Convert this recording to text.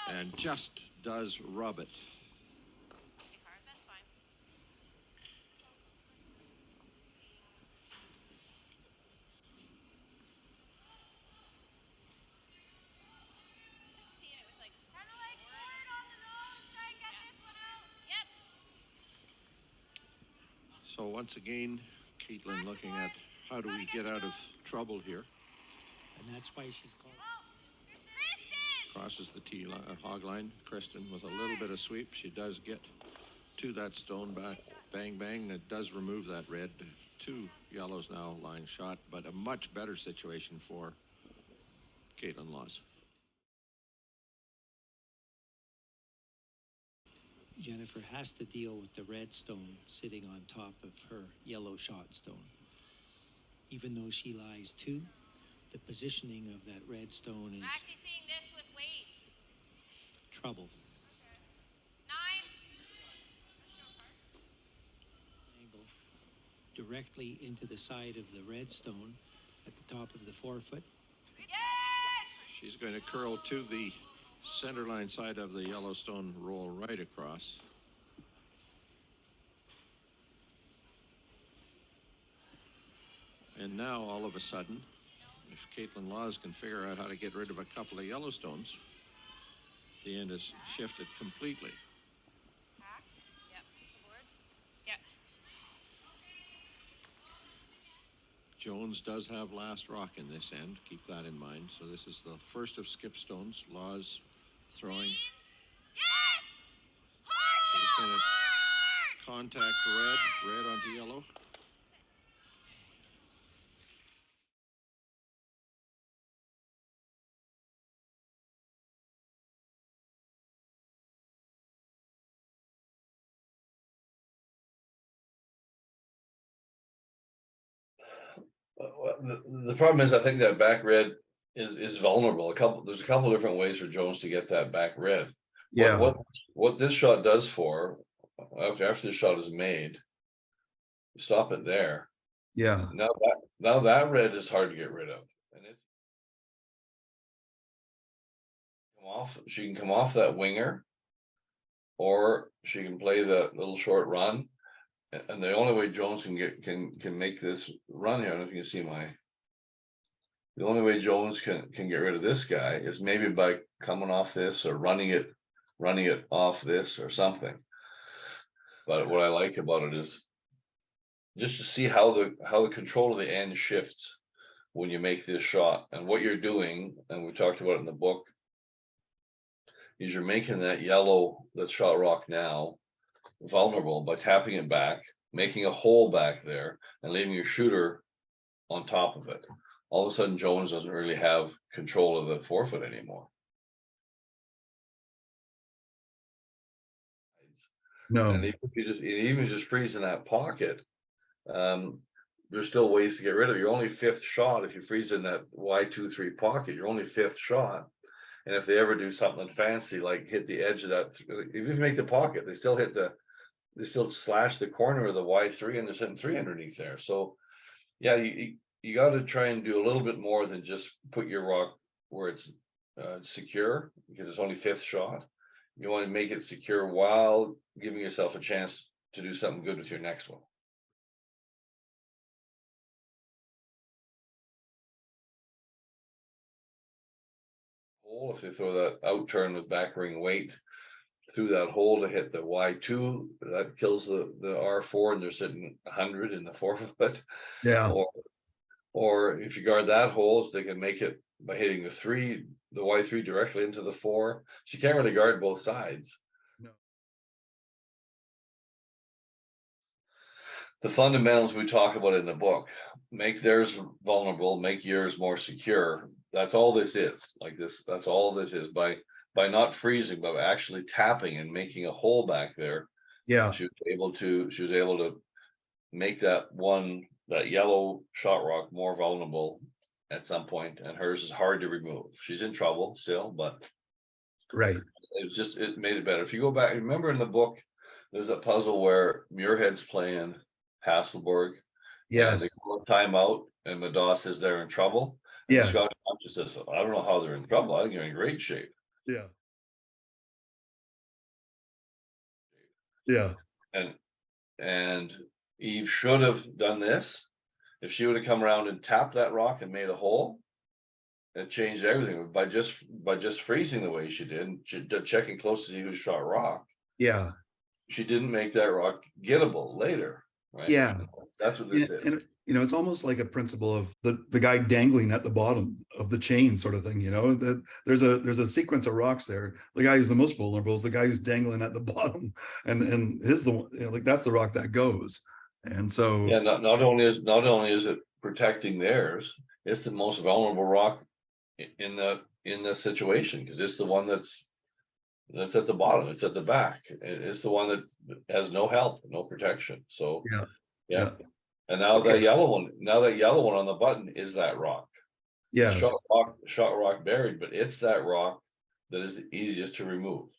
and just does rub it. So once again, Caitlin looking at how do we get out of trouble here. And that's why she's called. Crosses the tee line, hog line. Kristen with a little bit of sweep. She does get to that stone back. Bang, bang. That does remove that red. 2 yellows now line shot, but a much better situation for Caitlin Laws. Jennifer has to deal with the red stone sitting on top of her yellow shot stone. Even though she lies 2, the positioning of that red stone is actually seeing this with weight. Trouble. Okay. 9. Angle directly into the side of the red stone at the top of the forefoot. Yes! She's going to curl to the center line side of the Yellowstone, roll right across. And now all of a sudden, if Caitlin Laws can figure out how to get rid of a couple of Yellowstones, the end is shifted completely. Back. Yep. Forward. Yep. Jones does have last rock in this end. Keep that in mind. So this is the first of skip stones. Laws throwing. Yes! She's Hard! going to Hard! contact red onto yellow. The problem is, I think that back red is vulnerable. There's a couple different ways for Jones to get that back red. Yeah. What this shot does for after this shot is made, stop it there. Yeah. Now that red is hard to get rid of, and it's come off. She can come off that winger, or she can play the little short run. And the only way Jones can make this run here, I don't know if you can see the only way Jones can get rid of this guy is maybe by coming off this or running it off this or something. But what I like about it is just to see how the control of the end shifts when you make this shot, and what you're doing, and we talked about it in the book, is you're making that yellow that's shot rock now vulnerable by tapping it back, making a hole back there, and leaving your shooter on top of it. All of a sudden, Jones doesn't really have control of the forefoot anymore. No. And even just freezing that pocket, there's still ways to get rid of it. Your only 5th shot, if you freeze in that Y2-3 pocket, your only 5th shot. And if they ever do something fancy, like hit the edge of that, if you make the pocket, they still slash the corner of the Y3 and they're sitting 3 underneath there. So yeah, you got to try and do a little bit more than just put your rock where it's secure, because it's only 5th shot. You want to make it secure while giving yourself a chance to do something good with your next one. If they throw that out turn with back ring weight through that hole to hit the Y2, that kills the R4, and they're sitting 100 in the forefoot. Yeah. Or if you guard that hole, they can make it by hitting the Y3 directly into the 4. So you can't really guard both sides. No. The fundamentals we talk about in the book: make theirs vulnerable, make yours more secure. That's all this is. That's all this is. By not freezing, but actually tapping and making a hole back there. Yeah. She was able to make that yellow shot rock more vulnerable at some point, and hers is hard to remove. She's in trouble still, but right. It made it better. If you go back, remember in the book, there's a puzzle where Muirhead's playing Hasselborg. Yes. And they call a timeout, and Madaw says they're in trouble. Yes. Scott says, I don't know how they're in trouble. I think they're in great shape. Yeah. Yeah. And Eve should have done this. If she would have come around and tapped that rock and made a hole, it changed everything by just freezing the way she did, and checking close to see who shot rock. Yeah. She didn't make that rock gettable later, right? Yeah. That's what Yeah, this is. and it's almost like a principle of the guy dangling at the bottom of the chain sort of thing, that there's a sequence of rocks there. The guy who's the most vulnerable is the guy who's dangling at the bottom, and his the one, like that's the rock that goes. And so Yeah, not only is it protecting theirs, it's the most vulnerable rock in the situation, because it's the one that's at the bottom, it's at the back, it's the one that has no help, no protection. So yeah, yeah. yeah. And now Okay. that yellow one on the button is that rock. Yes. Shot rock buried, but it's that rock that is the easiest to remove.